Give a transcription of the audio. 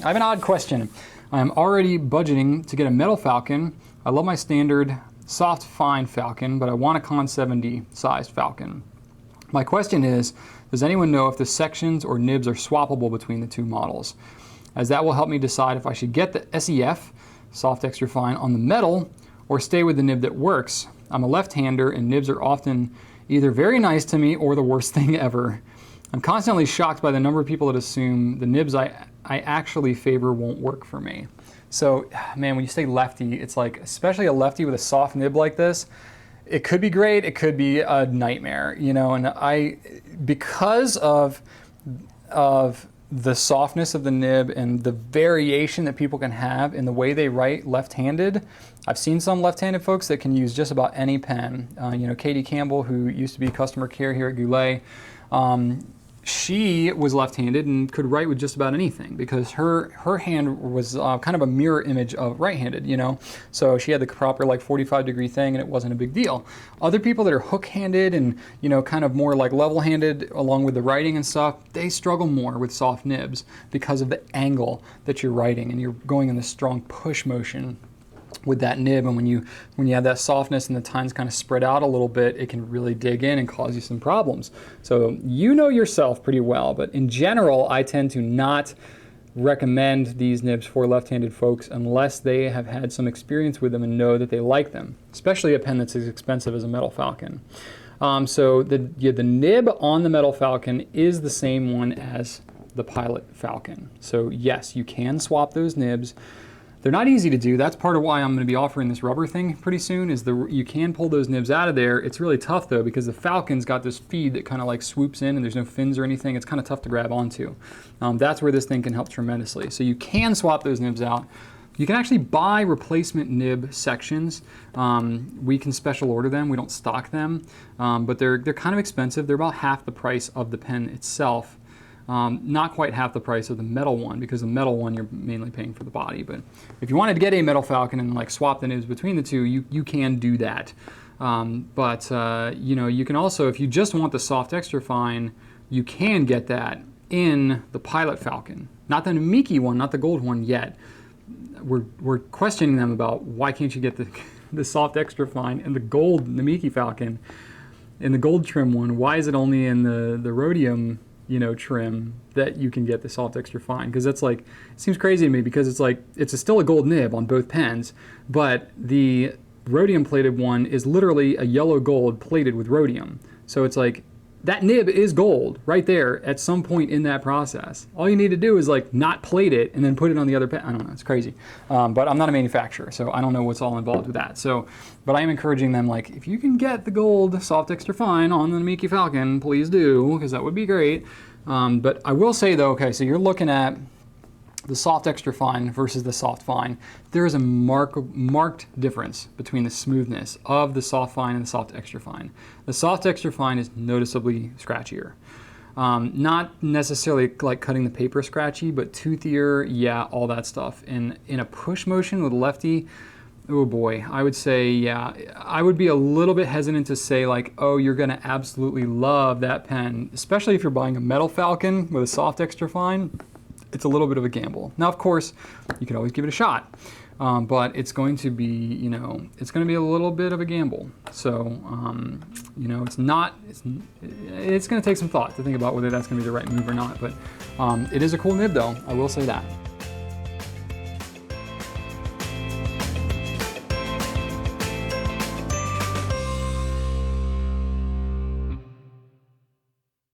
I have an odd question. I am already budgeting to get a Metal Falcon. I love my standard soft fine Falcon, but I want a Con 70 sized Falcon. My question is, does anyone know if the sections or nibs are swappable between the two models? As that will help me decide if I should get the SEF, soft extra fine, on the metal or stay with the nib that works. I'm a left-hander and nibs are often either very nice to me or the worst thing ever. I'm constantly shocked by the number of people that assume the nibs I actually favor won't work for me. So, man, when you say lefty, it's like, especially a lefty with a soft nib like this, it could be great, it could be a nightmare, you know, and because of the softness of the nib and the variation that people can have in the way they write left-handed, I've seen some left-handed folks that can use just about any pen. You know, Katie Campbell, who used to be customer care here at Goulet, she was left-handed and could write with just about anything because her hand was kind of a mirror image of right-handed, you know? So she had the proper like 45-degree thing and it wasn't a big deal. Other people that are hook-handed and, you know, kind of more like level-handed along with the writing and stuff, they struggle more with soft nibs because of the angle that you're writing and you're going in the strong push motion with that nib, and when you have that softness and the time's kind of spread out a little bit, it can really dig in and cause you some problems. So you know yourself pretty well, but in general, I tend to not recommend these nibs for left-handed folks unless they have had some experience with them and know that they like them, especially a pen that's as expensive as a Metal Falcon. So the nib on the Metal Falcon is the same one as the Pilot Falcon. So yes, you can swap those nibs. They're not easy to do. That's part of why I'm going to be offering this rubber thing pretty soon, is you can pull those nibs out of there. It's really tough though because the Falcon's got this feed that kind of like swoops in and there's no fins or anything. It's kind of tough to grab onto. That's where this thing can help tremendously. So you can swap those nibs out. You can actually buy replacement nib sections. We can special order them. We don't stock them, but they're kind of expensive. They're about half the price of the pen itself. Not quite half the price of the metal one, because the metal one you're mainly paying for the body. But if you wanted to get a Metal Falcon and like swap the nibs between the two, you can do that. You know, you can also, if you just want the soft extra fine, you can get that in the Pilot Falcon. Not the Namiki one, not the gold one yet. We're questioning them about why can't you get the soft extra fine in the gold Namiki Falcon, in the gold trim one. Why is it only in the rhodium, you know, trim that you can get the soft extra fine? Because that's like, it seems crazy to me because it's like, it's still a gold nib on both pens, but the rhodium plated one is literally a yellow gold plated with rhodium. So it's like, that nib is gold right there at some point in that process. All you need to do is like not plate it and then put it on the other pen. I don't know, it's crazy. But I'm not a manufacturer, so I don't know what's all involved with that. So, but I am encouraging them, like, if you can get the gold soft extra fine on the Namiki Falcon, please do, because that would be great. But I will say though, okay, so you're looking at the soft extra fine versus the soft fine. There is a marked difference between the smoothness of the soft fine and the soft extra fine. The soft extra fine is noticeably scratchier. Not necessarily like cutting the paper scratchy, but toothier, yeah, all that stuff. And in a push motion with lefty, oh boy, I would say, yeah, I would be a little bit hesitant to say like, oh, you're gonna absolutely love that pen, especially if you're buying a Metal Falcon with a soft extra fine. It's a little bit of a gamble. Now, of course, you can always give it a shot, but it's going to be, you know, it's going to be a little bit of a gamble. So, you know, it's going to take some thought to think about whether that's going to be the right move or not, but it is a cool nib though, I will say that.